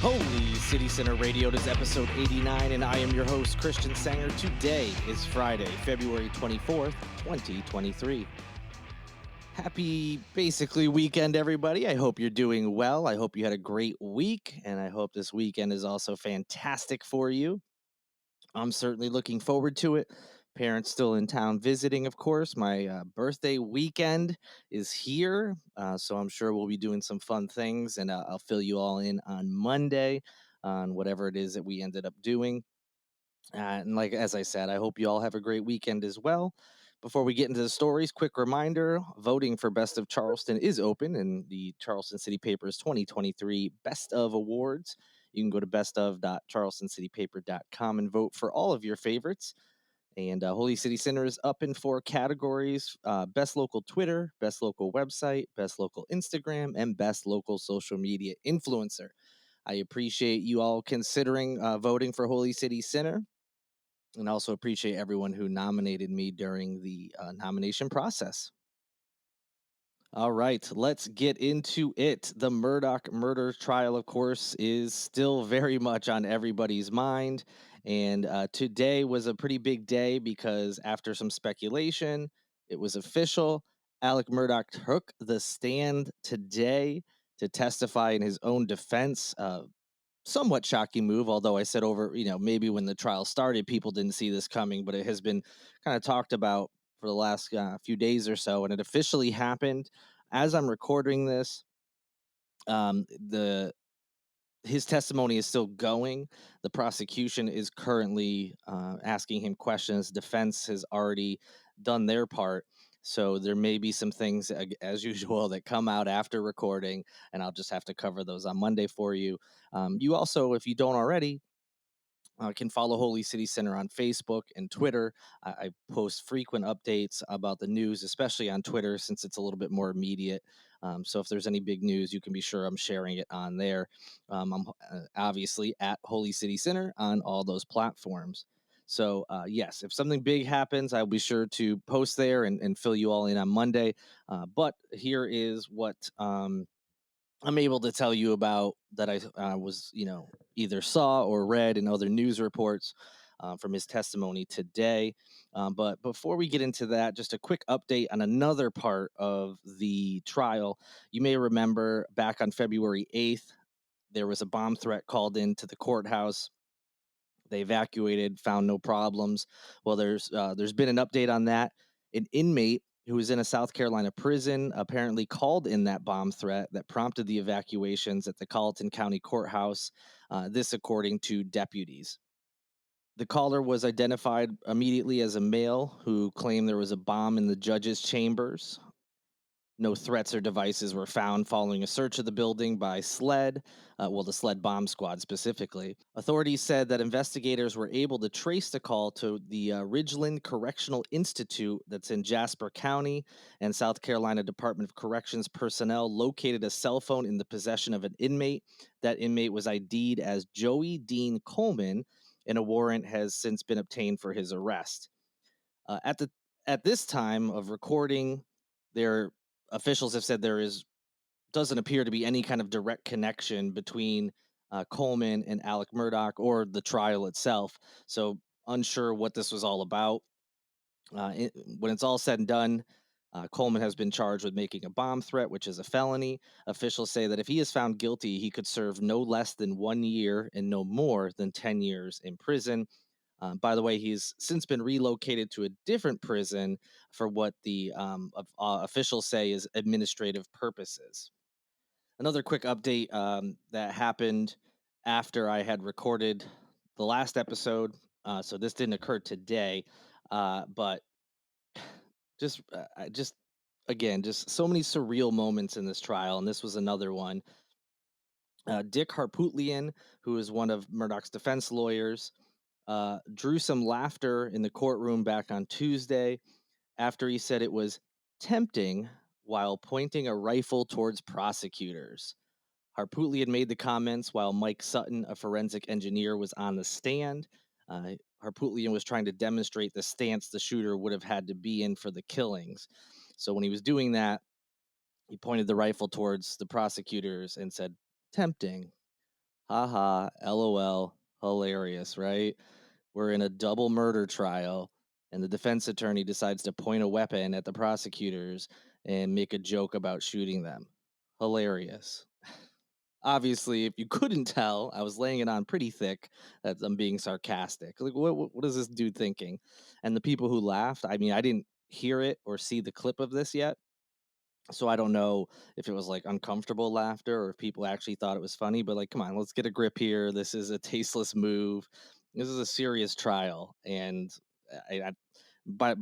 Holy City Center Radio, it is episode 89, and I am your host, Christian Sanger. Today is Friday, February 24th, 2023. Happy, basically, weekend, everybody. I hope you're doing well. I hope you had a great week, and I hope this weekend is also fantastic for you. I'm certainly looking forward to it. Parents still in town visiting, of course. My birthday weekend is here, so I'm sure we'll be doing some fun things, and I'll fill you all in on Monday on whatever it is that we ended up doing. And as I said, I hope you all have a great weekend as well. Before we get into the stories, quick reminder, voting for Best of Charleston is open in the Charleston City Paper's 2023 Best of Awards. You can go to bestof.charlestoncitypaper.com and vote for all of your favorites. And Holy City Center is up in 4 categories: Best Local Twitter, Best Local Website, Best Local Instagram, and Best Local Social Media Influencer. I appreciate you all considering voting for Holy City Center, and also appreciate everyone who nominated me during the nomination process. All right, let's get into it. The Murdaugh murder trial, of course, is still very much on everybody's mind. And today was a pretty big day because after some speculation, it was official. Alex Murdaugh took the stand today to testify in his own defense. Somewhat shocking move, although I said maybe when the trial started, people didn't see this coming, but it has been kind of talked about for the last few days or so, and it officially happened. As I'm recording this, the his testimony is still going. The prosecution is currently asking him questions. Defense has already done their part. So there may be some things, as usual, that come out after recording, and I'll just have to cover those on Monday for you. You also, if you don't already, can follow Holy City Center on Facebook and Twitter. I post frequent updates about the news, especially on Twitter, since it's a little bit more immediate. So if there's any big news, you can be sure I'm sharing it on there. I'm obviously at Holy City Center on all those platforms. So yes, if something big happens, I'll be sure to post there and fill you all in on Monday. But here is what I'm able to tell you about that I was, either saw or read in other news reports from his testimony today. But before we get into that, just a quick update on another part of the trial. You may remember back on February 8th, there was a bomb threat called into the courthouse. They evacuated, found no problems. Well, there's been an update on that. An inmate who was in a South Carolina prison apparently called in that bomb threat that prompted the evacuations at the Colleton County Courthouse. This, according to deputies. The caller was identified immediately as a male who claimed there was a bomb in the judge's chambers. No threats or devices were found following a search of the building by the SLED bomb squad specifically. Authorities said that investigators were able to trace the call to the Ridgeland Correctional Institute that's in Jasper County, and South Carolina Department of Corrections personnel located a cell phone in the possession of an inmate. That inmate was ID'd as Joey Dean Coleman, and a warrant has since been obtained for his arrest. At this time of recording, their officials have said doesn't appear to be any kind of direct connection between Coleman and Alex Murdaugh or the trial itself. So unsure what this was all about. When it's all said and done, Coleman has been charged with making a bomb threat, which is a felony. Officials say that if he is found guilty, he could serve no less than 1 year and no more than 10 years in prison. By the way, he's since been relocated to a different prison for what the officials say is administrative purposes. Another quick update that happened after I had recorded the last episode. So this didn't occur today, but just again, just so many surreal moments in this trial, and this was another one. Dick Harpootlian, who is one of Murdaugh's defense lawyers, drew some laughter in the courtroom back on Tuesday after he said it was tempting while pointing a rifle towards prosecutors. Harpootlian made the comments while Mike Sutton, a forensic engineer, was on the stand. Harpootlian was trying to demonstrate the stance the shooter would have had to be in for the killings. So when he was doing that, he pointed the rifle towards the prosecutors and said, tempting. Haha, LOL, hilarious, right? We're in a double murder trial, and the defense attorney decides to point a weapon at the prosecutors and make a joke about shooting them. Hilarious. Obviously, if you couldn't tell, I was laying it on pretty thick that I'm being sarcastic. Like, what is this dude thinking? And the people who laughed, I mean, I didn't hear it or see the clip of this yet, so I don't know if it was like uncomfortable laughter or if people actually thought it was funny. But like, come on, let's get a grip here. This is a tasteless move. This is a serious trial, and by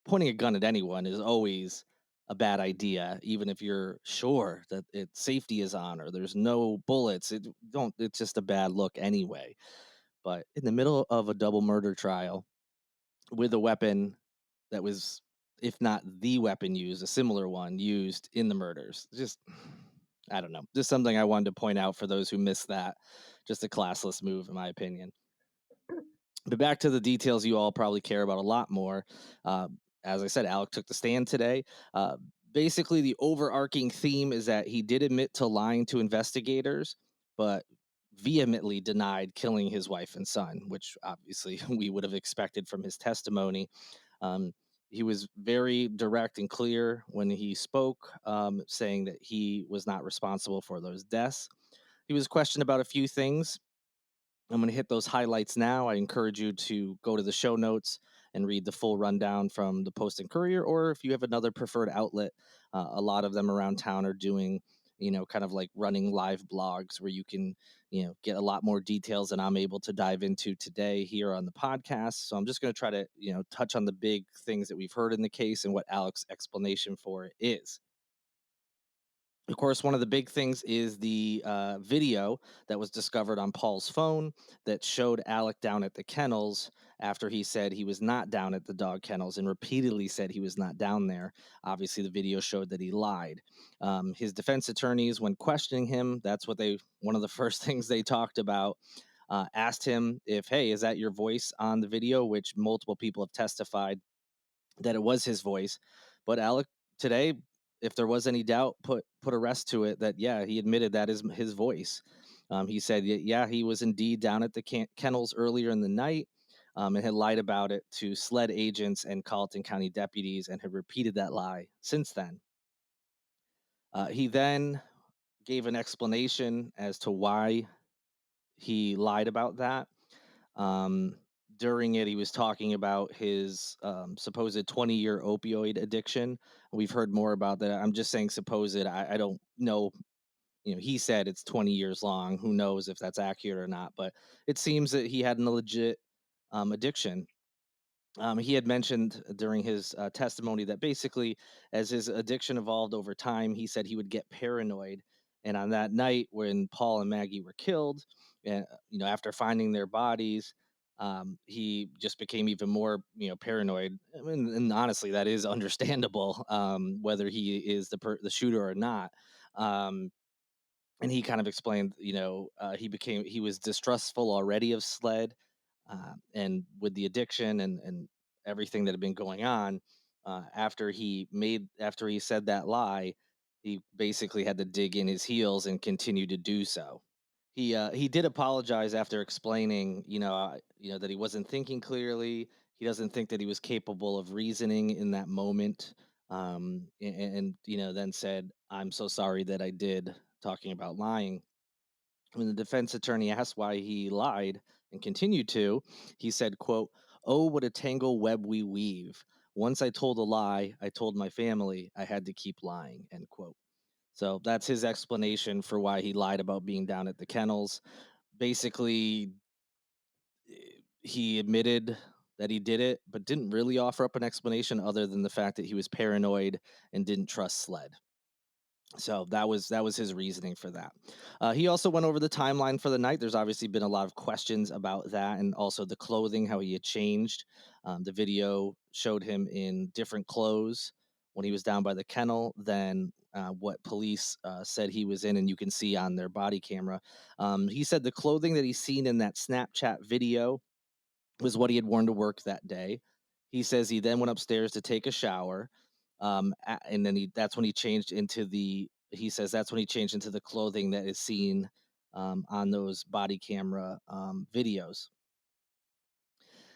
pointing a gun at anyone is always a bad idea, even if you're sure that safety is on or there's no bullets. It's just a bad look anyway. But in the middle of a double murder trial with a weapon that was, if not the weapon used, a similar one used in the murders, just I don't know, just something I wanted to point out for those who missed that. Just a classless move, in my opinion. But back to the details you all probably care about a lot more. Uh, as I said, Alec took the stand today. Uh, Basically, the overarching theme is that he did admit to lying to investigators, but vehemently denied killing his wife and son, which obviously we would have expected from his testimony. Um, he was very direct and clear when he spoke, saying that he was not responsible for those deaths. He was questioned about a few things. I'm going to hit those highlights now. I encourage you to go to the show notes and read the full rundown from the Post and Courier, or if you have another preferred outlet, a lot of them around town are doing, kind of like running live blogs where you can, get a lot more details than I'm able to dive into today here on the podcast. So I'm just going to try to, touch on the big things that we've heard in the case and what Alex's explanation for it is. Of course, one of the big things is the video that was discovered on Paul's phone that showed Alec down at the kennels after he said he was not down at the dog kennels and repeatedly said he was not down there. Obviously, the video showed that he lied. His defense attorneys, when questioning him, one of the first things they talked about. Asked him if, hey, is that your voice on the video? Which multiple people have testified that it was his voice. But Alec today, if there was any doubt, put a rest to it that yeah, he admitted that is his voice. He said yeah, he was indeed down at the kennels earlier in the night. And had lied about it to SLED agents and Carlton County deputies and had repeated that lie since then. He then gave an explanation as to why he lied about that. Um, During it, he was talking about his supposed 20-year opioid addiction. We've heard more about that. I'm just saying supposed. I don't know. He said it's 20 years long. Who knows if that's accurate or not? But it seems that he had a legit addiction. He had mentioned during his testimony that basically, as his addiction evolved over time, he said he would get paranoid. And on that night when Paul and Maggie were killed, and after finding their bodies, he just became even more, paranoid. I mean, and honestly, that is understandable, whether he is the shooter or not. Um, and he kind of explained, he was distrustful already of SLED, and with the addiction and everything that had been going on, after he said that lie, he basically had to dig in his heels and continue to do so. He did apologize after explaining, that he wasn't thinking clearly. He doesn't think that he was capable of reasoning in that moment. And then said, "I'm so sorry that I did," talking about lying. When the defense attorney asked why he lied and continued to, he said, quote, "Oh, what a tangle web we weave. Once I told a lie, I told my family I had to keep lying," end quote. So that's his explanation for why he lied about being down at the kennels. Basically, he admitted that he did it, but didn't really offer up an explanation other than the fact that he was paranoid and didn't trust SLED. So that was his reasoning for that. He also went over the timeline for the night. There's obviously been a lot of questions about that, and also the clothing, how he had changed. The video showed him in different clothes when he was down by the kennel than what police said he was in, and you can see on their body camera. He said the clothing that he's seen in that Snapchat video was what he had worn to work that day. He says he then went upstairs to take a shower, and then that's when he changed into the. He says that's when he changed into the clothing that is seen on those body camera videos.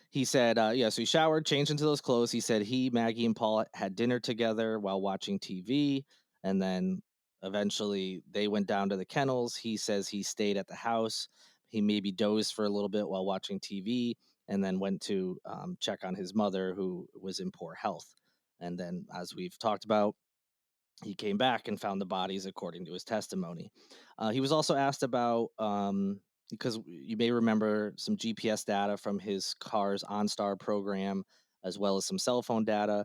He said, yeah, so he showered, changed into those clothes. He said he, Maggie, and Paul had dinner together while watching TV. And then eventually they went down to the kennels. He says he stayed at the house. He maybe dozed for a little bit while watching TV and then went to check on his mother, who was in poor health. And then, as we've talked about, he came back and found the bodies according to his testimony. He was also asked about, because you may remember, some GPS data from his car's OnStar program, as well as some cell phone data.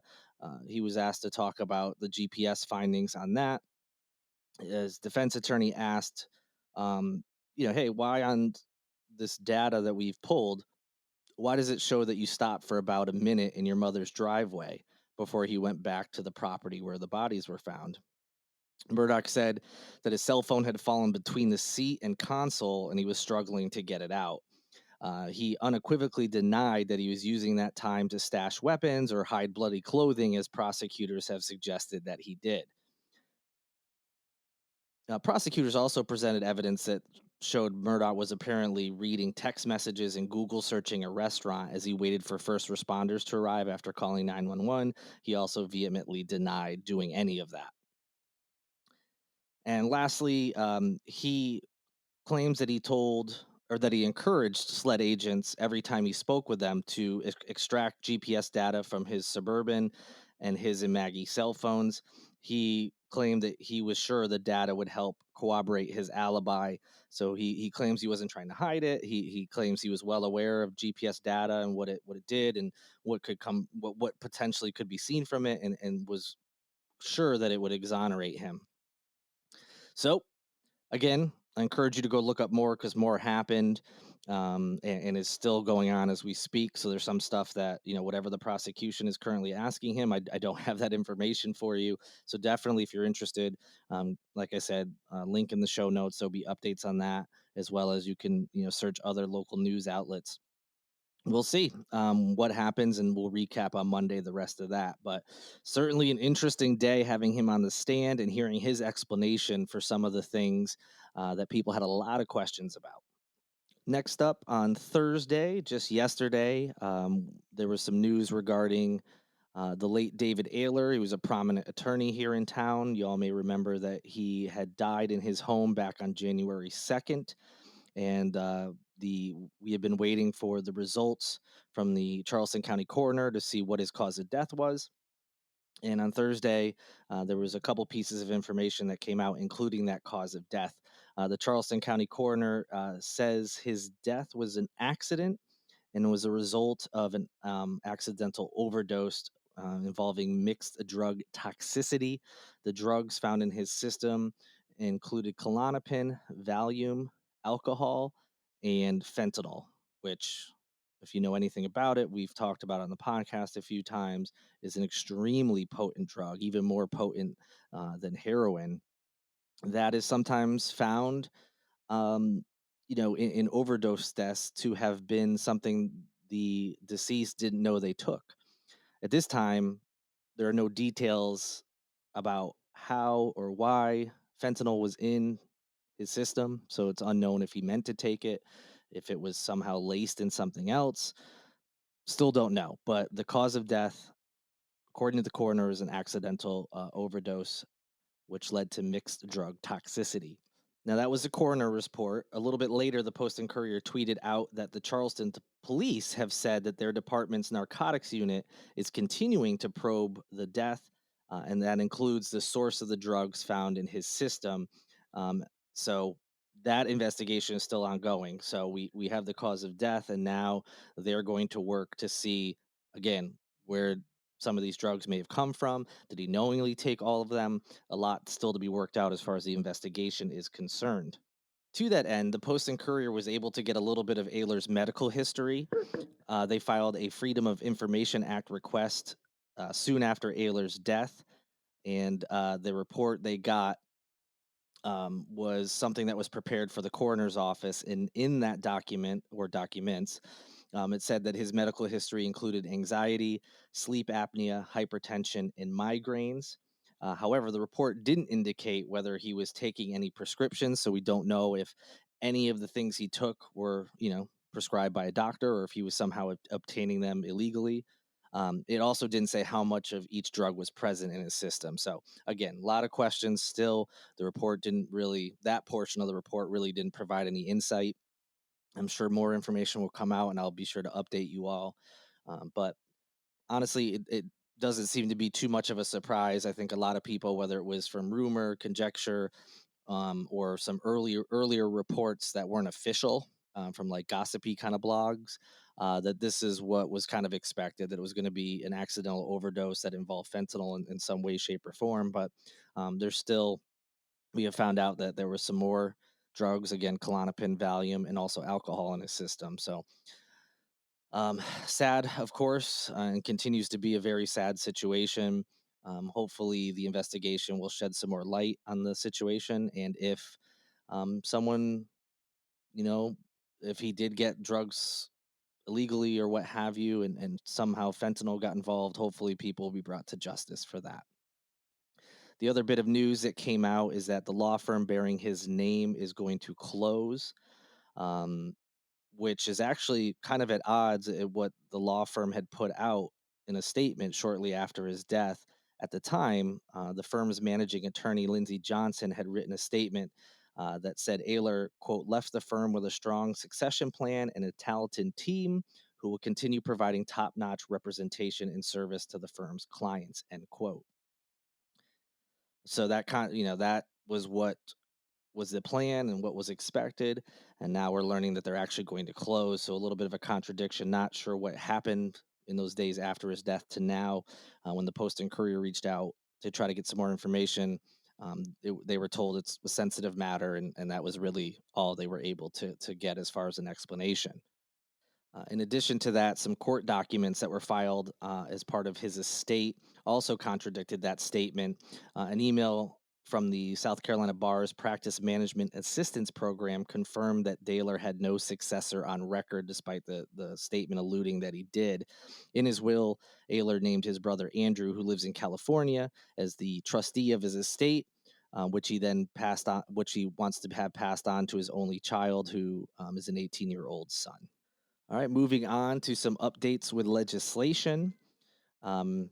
He was asked to talk about the GPS findings on that. His defense attorney asked, hey, why on this data that we've pulled, why does it show that you stopped for about a minute in your mother's driveway before he went back to the property where the bodies were found? Murdaugh said that his cell phone had fallen between the seat and console and he was struggling to get it out. He unequivocally denied that he was using that time to stash weapons or hide bloody clothing, as prosecutors have suggested that he did. Prosecutors also presented evidence that showed Murdaugh was apparently reading text messages and Google searching a restaurant as he waited for first responders to arrive after calling 911. He also vehemently denied doing any of that. And lastly, he claims that he told, or that he encouraged, SLED agents every time he spoke with them to extract GPS data from his Suburban and his and Maggie's cell phones. He claimed that he was sure the data would help corroborate his alibi. So he claims he wasn't trying to hide it. He claims he was well aware of GPS data and what it did and what could come, what potentially could be seen from it, and was sure that it would exonerate him. So again, I encourage you to go look up more, because more happened, and is still going on as we speak. So there's some stuff that, whatever the prosecution is currently asking him, I don't have that information for you. So definitely, if you're interested, like I said, link in the show notes. There'll be updates on that, as well as you can, search other local news outlets. We'll see what happens, and we'll recap on Monday the rest of that. But certainly an interesting day having him on the stand and hearing his explanation for some of the things that people had a lot of questions about. Next up, on Thursday, just yesterday, there was some news regarding the late David Aylor. He was a prominent attorney here in town. You all may remember that he had died in his home back on January 2nd. And we have been waiting for the results from the Charleston County Coroner to see what his cause of death was. And on Thursday, there was a couple pieces of information that came out, including that cause of death. The Charleston County Coroner says his death was an accident and was a result of an accidental overdose involving mixed drug toxicity. The drugs found in his system included Klonopin, Valium, alcohol, and fentanyl, which, if you know anything about it, we've talked about on the podcast a few times, is an extremely potent drug, even more potent than heroin. That is sometimes found, um, in overdose deaths to have been something the deceased didn't know they took. At this time, there are no details about how or why fentanyl was in his system, so it's unknown if he meant to take it, if it was somehow laced in something else. Still don't know. But the cause of death, according to the coroner, is an accidental overdose, which led to mixed drug toxicity. Now, that was the coroner report. A little bit later, the Post and Courier tweeted out that the Charleston police have said that their department's narcotics unit is continuing to probe the death, and that includes the source of the drugs found in his system. So that investigation is still ongoing. So we have the cause of death, and now they're going to work to see, again, where some of these drugs may have come from. Did he knowingly take all of them? A lot still to be worked out as far as the investigation is concerned. To that end, the Post and Courier was able to get a little bit of Aylor's medical history. They filed a Freedom of Information Act request soon after Aylor's death, and the report they got was something that was prepared for the coroner's office. And in that document, or documents, it said that his medical history included anxiety, sleep apnea, hypertension, and migraines. However, the report didn't indicate whether he was taking any prescriptions, so we don't know if any of the things he took were, prescribed by a doctor, or if he was somehow obtaining them illegally. It also didn't say how much of each drug was present in his system. So again, a lot of questions still. The report didn't really, that portion of the report really didn't provide any insight. I'm sure more information will come out, and I'll be sure to update you all. But honestly, it doesn't seem to be too much of a surprise. I think a lot of people, whether it was from rumor, conjecture, or some earlier reports that weren't official, from like gossipy kind of blogs, that this is what was kind of expected, that it was going to be an accidental overdose that involved fentanyl in some way, shape, or form. But there's still, we have found out that there was some more drugs, again, Klonopin, Valium, and also alcohol in his system. So sad, of course, and continues to be a very sad situation. Hopefully, the investigation will shed some more light on the situation. And if someone, you know, if he did get drugs illegally or what have you, and somehow fentanyl got involved, hopefully people will be brought to justice for that. The other bit of news that came out is that the law firm bearing his name is going to close. Um, which is actually kind of at odds at what the law firm had put out in a statement shortly after his death. At the time, the firm's managing attorney, Lindsey Johnson, had written a statement that said Aylor, quote, left the firm with a strong succession plan and a talented team who will continue providing top-notch representation and service to the firm's clients, end quote. So that was what was the plan and what was expected, and now we're learning that they're actually going to close. So a little bit of a contradiction. Not sure what happened in those days after his death to now. When the Post and Courier reached out to try to get some more information, they were told it's a sensitive matter, and that was really all they were able to get as far as an explanation. In addition to that, some court documents that were filed as part of his estate also contradicted that statement. An email from the South Carolina Bar's Practice Management Assistance Program confirmed that Daylor had no successor on record, despite the statement alluding that he did. In his will, Aylor named his brother Andrew, who lives in California, as the trustee of his estate, which he then passed on, which he wants to have passed on to his only child, who is an 18-year-old son. All right, moving on to some updates with legislation. Um,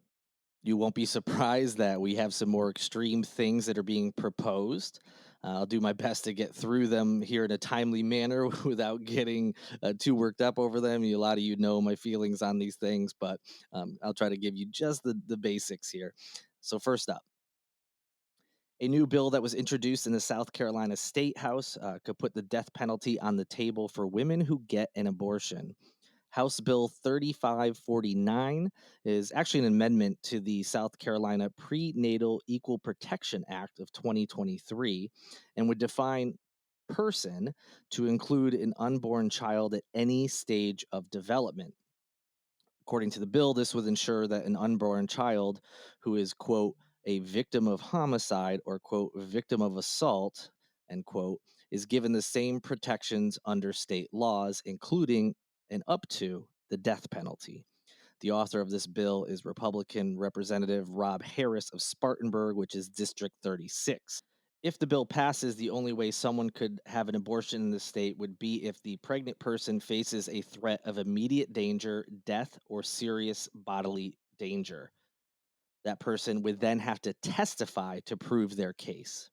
you won't be surprised that we have some more extreme things that are being proposed. I'll do my best to get through them here in a timely manner without getting too worked up over them. A lot of you know my feelings on these things, but I'll try to give you just the basics here. So, first up, a new bill that was introduced in the South Carolina State House could put the death penalty on the table for women who get an abortion. House Bill 3549 is actually an amendment to the South Carolina Prenatal Equal Protection Act of 2023 and would define person to include an unborn child at any stage of development. According to the bill, this would ensure that an unborn child who is, quote, a victim of homicide or, quote, victim of assault, end quote, is given the same protections under state laws, including and up to the death penalty. The author of this bill is Republican Representative Rob Harris of Spartanburg, which is District 36. If the bill passes, the only way someone could have an abortion in the state would be if the pregnant person faces a threat of immediate danger, death, or serious bodily danger. That person would then have to testify to prove their case.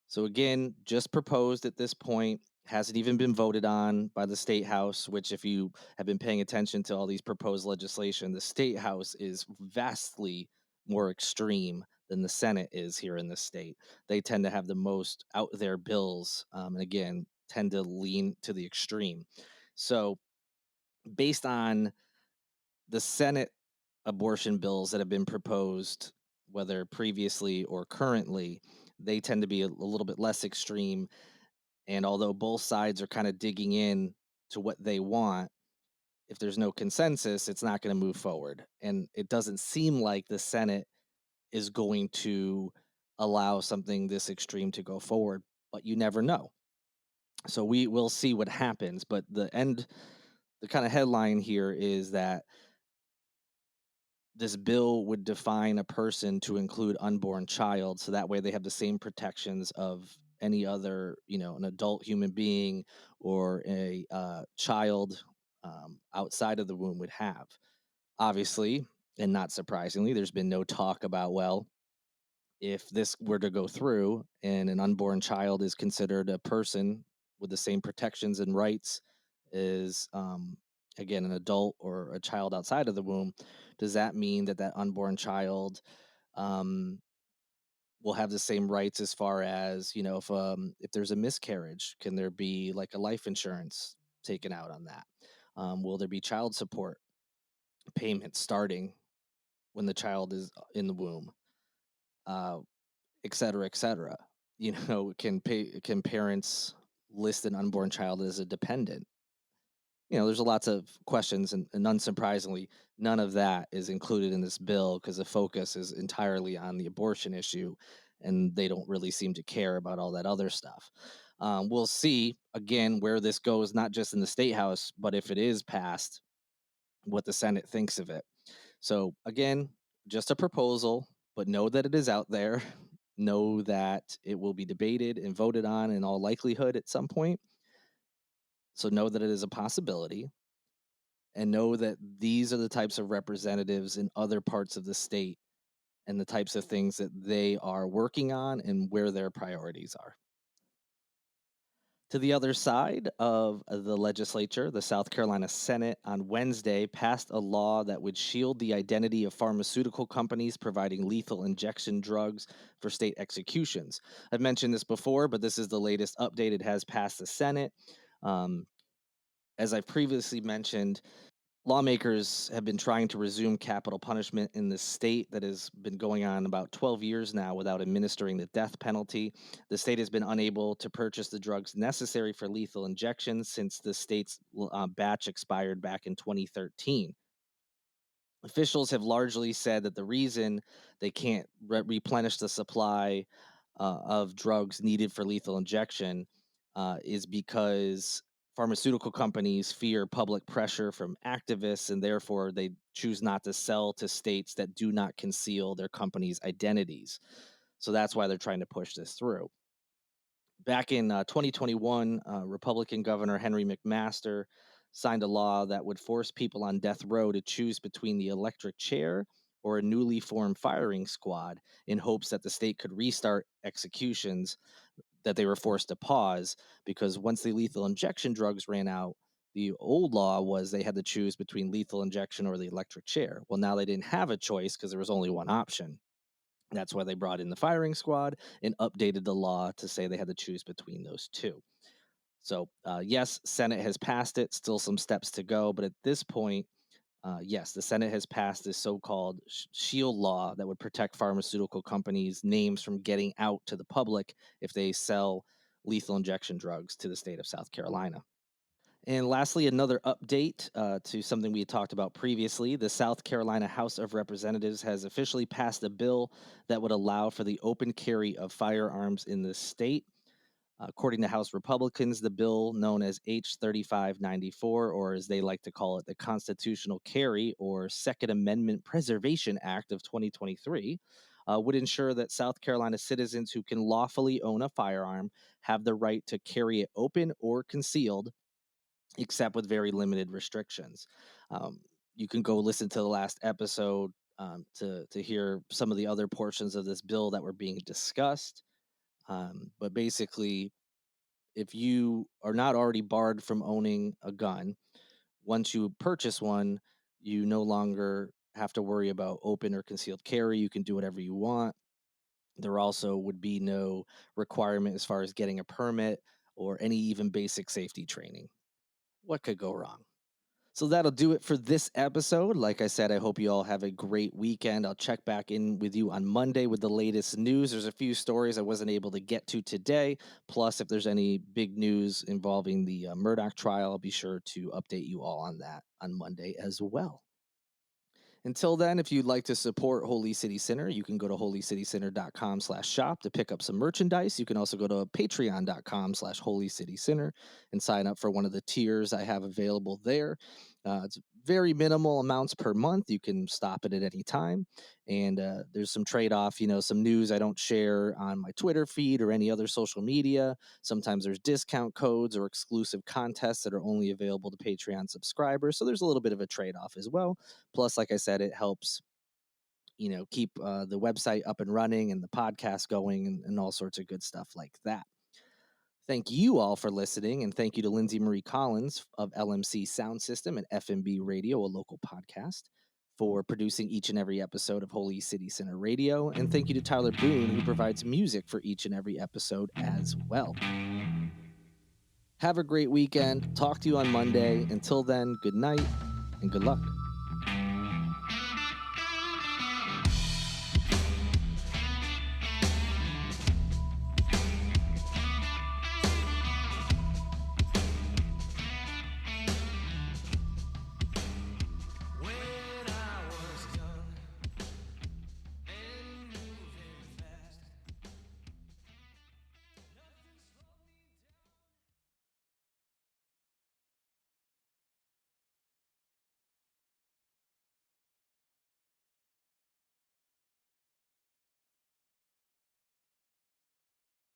So again, just proposed at this point, hasn't even been voted on by the state house, which if you have been paying attention to all these proposed legislation, the state house is vastly more extreme than the Senate is here in the state. They tend to have the most out there bills, and again, tend to lean to the extreme. So based on the Senate abortion bills that have been proposed, whether previously or currently, they tend to be a little bit less extreme. And although both sides are kind of digging in to what they want, if there's no consensus, it's not going to move forward. And it doesn't seem like the Senate is going to allow something this extreme to go forward, but you never know. So we will see what happens. But the kind of headline here is that this bill would define a person to include unborn child, so that way they have the same protections of any other, an adult human being or a child outside of the womb would have. Obviously, and not surprisingly, there's been no talk about, well, if this were to go through and an unborn child is considered a person with the same protections and rights as, again, an adult or a child outside of the womb, does that mean that that unborn child um, will have the same rights as far as, if there's a miscarriage, can there be like a life insurance taken out on that? Will there be child support payments starting when the child is in the womb? Uh, Et cetera, et cetera. Can parents list an unborn child as a dependent? There's lots of questions, and unsurprisingly, none of that is included in this bill because the focus is entirely on the abortion issue, and they don't really seem to care about all that other stuff. We'll see again where this goes, not just in the state house, but if it is passed, what the Senate thinks of it. So again, just a proposal, but know that it is out there. Know that it will be debated and voted on in all likelihood at some point. So know that it is a possibility, and know that these are the types of representatives in other parts of the state and the types of things that they are working on and where their priorities are. To the other side of the legislature, the South Carolina Senate on Wednesday passed a law that would shield the identity of pharmaceutical companies providing lethal injection drugs for state executions. I've mentioned this before, but this is the latest update. It has passed the Senate. Um, as I've previously mentioned, lawmakers have been trying to resume capital punishment in the state that has been going on about 12 years now without administering the death penalty. The state has been unable to purchase the drugs necessary for lethal injections since the state's batch expired back in 2013. Officials have largely said that the reason they can't replenish the supply of drugs needed for lethal injection is because pharmaceutical companies fear public pressure from activists, and therefore they choose not to sell to states that do not conceal their companies' identities. So that's why they're trying to push this through. Back in 2021, Republican Governor Henry McMaster signed a law that would force people on death row to choose between the electric chair or a newly formed firing squad in hopes that the state could restart executions that they were forced to pause, because once the lethal injection drugs ran out, the old law was they had to choose between lethal injection or the electric chair. Well, now they didn't have a choice because there was only one option. That's why they brought in the firing squad and updated the law to say they had to choose between those two. So, yes, Senate has passed it. Still some steps to go, but at this point, yes, the Senate has passed this so-called shield law that would protect pharmaceutical companies' names from getting out to the public if they sell lethal injection drugs to the state of South Carolina. And lastly, another update to something we had talked about previously. The South Carolina House of Representatives has officially passed a bill that would allow for the open carry of firearms in the state. According to House Republicans, the bill known as H 3594, or as they like to call it, the Constitutional Carry or Second Amendment Preservation Act of 2023, would ensure that South Carolina citizens who can lawfully own a firearm have the right to carry it open or concealed, except with very limited restrictions. Um, you can go listen to the last episode to hear some of the other portions of this bill that were being discussed. But basically, if you are not already barred from owning a gun, once you purchase one, you no longer have to worry about open or concealed carry. You can do whatever you want. There also would be no requirement as far as getting a permit or any even basic safety training. What could go wrong? So that'll do it for this episode. Like I said, I hope you all have a great weekend. I'll check back in with you on Monday with the latest news. There's a few stories I wasn't able to get to today. Plus, if there's any big news involving the Murdaugh trial, I'll be sure to update you all on that on Monday as well. Until then, if you'd like to support Holy City Center, you can go to holycitycenter.com/shop to pick up some merchandise. You can also go to patreon.com/holycitycenter and sign up for one of the tiers I have available there. It's very minimal amounts per month. You can stop it at any time. And there's some trade-off, some news I don't share on my Twitter feed or any other social media. Sometimes there's discount codes or exclusive contests that are only available to Patreon subscribers. So there's a little bit of a trade-off as well. Plus, like I said, it helps keep the website up and running and the podcast going and all sorts of good stuff like that. Thank you all for listening, and thank you to Lindsay Marie Collins of LMC Sound System and FMB Radio, a local podcast, for producing each and every episode of Holy City Center Radio. And thank you to Tyler Boone, who provides music for each and every episode as well. Have a great weekend. Talk to you on Monday. Until then, good night and good luck.